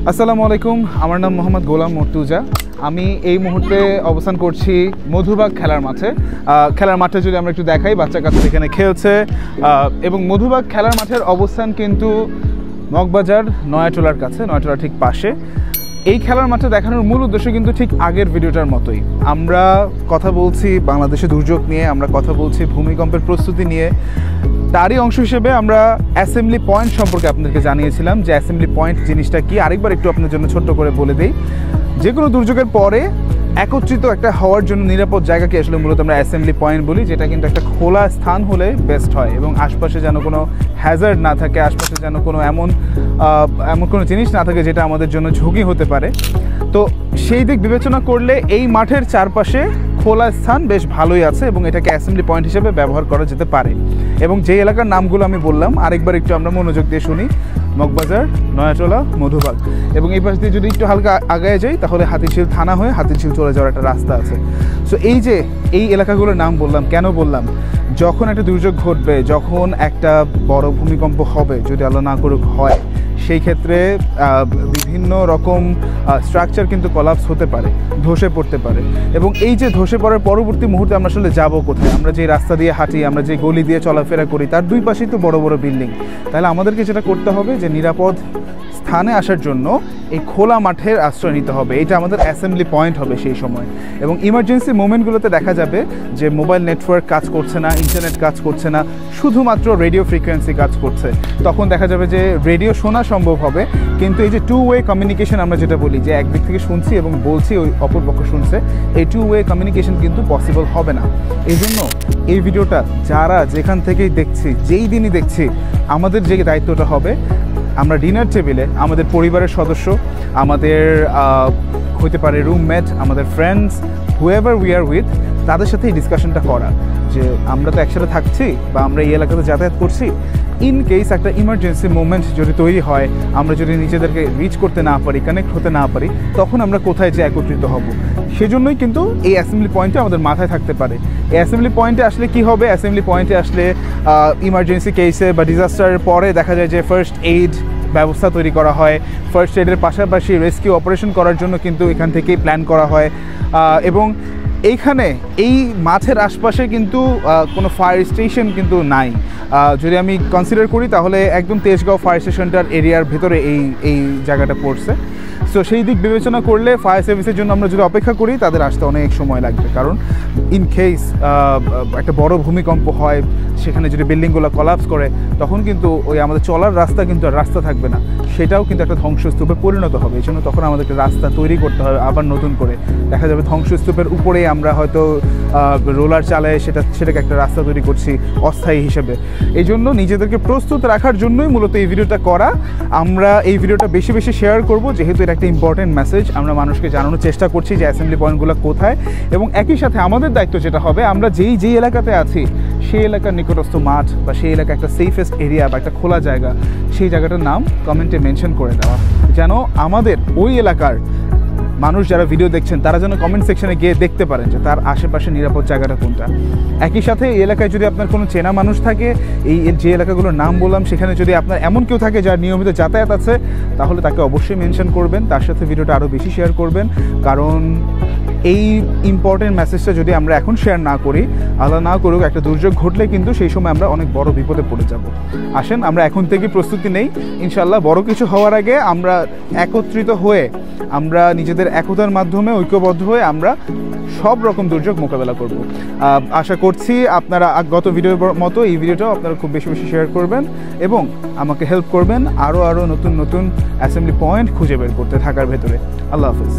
আসসালামু আলাইকুম, আমার নাম মোহাম্মদ গোলাম মর্তুজা। আমি এই মুহূর্তে অবস্থান করছি মধুবাগ খেলার মাঠে। খেলার মাঠে যদি আমরা একটু দেখাই, বাচ্চা কাচ্চা এখানে খেলছে এবং মধুবাগ খেলার মাঠের অবস্থান কিন্তু মগবাজার নয়াটোলার কাছে, নয়াটোলার ঠিক পাশে। এই খেলার মাঠে দেখানোর মূল উদ্দেশ্য কিন্তু ঠিক আগের ভিডিওটার মতোই। আমরা কথা বলছি বাংলাদেশে দুর্যোগ নিয়ে, আমরা কথা বলছি ভূমিকম্পের প্রস্তুতি নিয়ে। তারই অংশ হিসেবে আমরা অ্যাসেম্বলি পয়েন্ট সম্পর্কে আপনাদেরকে জানিয়েছিলাম যে অ্যাসেম্বলি পয়েন্ট জিনিসটা কি। আরেকবার একটু আপনার জন্য ছোট্ট করে বলে দিই, যে কোনো দুর্যোগের পরে একত্রিত একটা হওয়ার জন্য নিরাপদ জায়গাকে আসলে মূলত আমরা অ্যাসেম্বলি পয়েন্ট বলি, যেটা কিন্তু একটা খোলা স্থান হলে বেস্ট হয় এবং আশপাশে যেন কোনো হ্যাজার্ড না থাকে, আশপাশে যেন কোনো এমন কোনো জিনিস না থাকে যেটা আমাদের জন্য ঝুঁকি হতে পারে। তো সেই দিক বিবেচনা করলে এই মাঠের চারপাশে খোলা স্থান বেশ ভালোই আছে এবং এটাকে অ্যাসেম্বলি পয়েন্ট হিসেবে ব্যবহার করা যেতে পারে। এবং যে এলাকার নামগুলো আমি বললাম আরেকবার একটু আমরা মনোযোগ দিয়ে শুনি, মগবাজার, নয়াটোলা, মধুবাগ। এবং এই পাশ দিয়ে যদি একটু হালকা আগায় যাই তাহলে হাতিঝিল থানা হয়ে হাতিঝিল চলে যাওয়ার একটা রাস্তা আছে। সো এই এলাকাগুলোর নাম বললাম, কেন বললাম, যখন একটা দুর্যোগ ঘটবে, যখন একটা বড় ভূমিকম্প হবে, যদি আল্লাহ না করুক হয়, সেই ক্ষেত্রে বিভিন্ন রকম স্ট্রাকচার কিন্তু কলাপস হতে পারে, ধসে পড়তে পারে। এবং এই যে ধসে পড়ার পরবর্তী মুহূর্তে আমরা আসলে যাবো কোথায়? আমরা যে রাস্তা দিয়ে হাঁটি, আমরা যে গলি দিয়ে চলাফেরা করি, তার দুই পাশেই তো বড় বড় বিল্ডিং। তাহলে আমাদেরকে যেটা করতে হবে যে নিরাপদ স্থানে আসার জন্য এই খোলা মাঠের আশ্রয় নিতে হবে। এটা আমাদের অ্যাসেম্বলি পয়েন্ট হবে সেই সময়। এবং ইমার্জেন্সি মোমেন্টগুলোতে দেখা যাবে যে মোবাইল নেটওয়ার্ক কাজ করছে না, ইন্টারনেট কাজ করছে না, শুধুমাত্র রেডিও ফ্রিকোয়েন্সি কাজ করছে। তখন দেখা যাবে যে রেডিও শোনা সম্ভব হবে, কিন্তু এই যে টু ওয়ে কমিউনিকেশন আমরা যেটা বলি, যে একদিক থেকে শুনছি এবং বলছি, ওই অপরপক্ষ শুনছে, এই টু ওয়ে কমিউনিকেশন কিন্তু পসিবল হবে না। এই জন্য এই ভিডিওটা যারা যেখান থেকেই দেখছি, যেই দিনই দেখছি, আমাদের যে দায়িত্বটা হবে, আমরা ডিনার টেবিলে আমাদের পরিবারের সদস্য, আমাদের হতে পারে রুমমেট, আমাদের friends, whoever we are with, তাদের সাথে এই ডিসকাশনটা করা যে আমরা তো একসাথে থাকছি বা আমরা এই এলাকাতে যাতায়াত করছি, ইন কেস একটা ইমার্জেন্সি মোমেন্ট যদি তৈরি হয়, আমরা যদি নিজেদেরকে রিচ করতে না পারি, কানেক্ট হতে না পারি, তখন আমরা কোথায় যে একত্রিত হব। সেজন্যই কিন্তু এই অ্যাসেম্বলি পয়েন্টে আমাদের মাথায় থাকতে পারে। এই অ্যাসেম্বলি পয়েন্টে আসলে কি হবে? অ্যাসেম্বলি পয়েন্টে আসলে ইমার্জেন্সি কেসে বা ডিজাস্টারের পরে দেখা যায় যে ফার্স্ট এইড ব্যবস্থা তৈরি করা হয়। ফার্স্ট এইডের পাশাপাশি রেস্কিউ অপারেশন করার জন্য কিন্তু এখান থেকেই প্ল্যান করা হয়। এবং এইখানে এই মাঠের আশপাশে কিন্তু কোনো ফায়ার স্টেশন কিন্তু নাই। যদি আমি কনসিডার করি তাহলে একদম তেজগাঁও ফায়ার স্টেশনটার এরিয়ার ভেতরে এই জায়গাটা পড়ছে। সো সেই দিক বিবেচনা করলে ফায়ার সার্ভিসের জন্য আমরা যদি অপেক্ষা করি, তাদের আসতে অনেক সময় লাগবে। কারণ ইন কেস একটা বড় ভূমিকম্প হয়, সেখানে যদি বিল্ডিংগুলো কলাপস করে, তখন কিন্তু ওই আমাদের চলার রাস্তা কিন্তু আর রাস্তা থাকবে না, সেটাও কিন্তু একটা ধ্বংসস্তূপে পরিণত হবে। এই জন্য তখন আমাদেরকে রাস্তা তৈরি করতে হবে আবার নতুন করে। দেখা যাবে ধ্বংসস্তূপের উপরেই আমরা হয়তো রোলার চালায় সেটাকে একটা রাস্তা তৈরি করছি অস্থায়ী হিসেবে। এই জন্য নিজেদেরকে প্রস্তুত রাখার জন্যই মূলত এই ভিডিওটা করা। আমরা এই ভিডিওটা বেশি বেশি শেয়ার করব, যেহেতু এটা একটা ইম্পর্টেন্ট মেসেজ। আমরা মানুষকে জানানোর চেষ্টা করছি যে অ্যাসেম্বলি পয়েন্টগুলো কোথায়, এবং একই সাথে আমাদের দায়িত্ব যেটা হবে, আমরা যেই এলাকাতে আছি সেই এলাকার নিকটস্থ মাঠ বা সেই এলাকা একটা সেফেস্ট এরিয়া বা একটা খোলা জায়গা, সেই জায়গাটার নাম কমেন্টে মেনশন করে দেওয়া, যেন আমাদের ওই এলাকার মানুষ যারা ভিডিও দেখছেন তারা যেন কমেন্ট সেকশনে গিয়ে দেখতে পারেন যে তার আশেপাশে নিরাপদ জায়গাটা কোনটা। একই সাথে এই এলাকায় যদি আপনার কোনো চেনা মানুষ থাকে, এই যে এলাকাগুলোর নাম বললাম, সেখানে যদি আপনার এমন কেউ থাকে যার নিয়মিত যাতায়াত আছে, তাহলে তাকে অবশ্যই মেনশন করবেন, তার সাথে ভিডিওটা আরও বেশি শেয়ার করবেন। কারণ এই ইম্পর্টেন্ট মেসেজটা যদি আমরা এখন শেয়ার না করি, আল্লাহ না করুক একটা দুর্যোগ ঘটলে কিন্তু সেই সময় আমরা অনেক বড় বিপদে পড়ে যাব। আসেন আমরা এখন থেকে প্রস্তুতি নেই, ইনশাআল্লাহ বড় কিছু হওয়ার আগে আমরা একত্রিত হয়ে, আমরা নিজেদের একতার মাধ্যমে ঐক্যবদ্ধ হয়ে আমরা সব রকম দুর্যোগ মোকাবেলা করব। আশা করছি আপনারা গত ভিডিওর মতো এই ভিডিওটাও আপনারা খুব বেশি বেশি শেয়ার করবেন এবং আমাকে হেল্প করবেন আরও নতুন নতুন অ্যাসেম্বলি পয়েন্ট খুঁজে বের করতে ঢাকার ভেতরে। আল্লাহ হাফেজ।